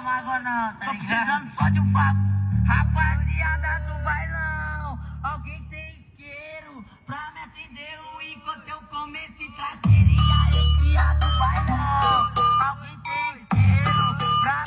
muita mágoa não, tá Tô ligado? precisando só de um favor. Rapaziada do bailão, alguém tem isqueiro pra me acender enquanto eu como esse traseiro. E aí, cria do bailão, alguém tem isqueiro pra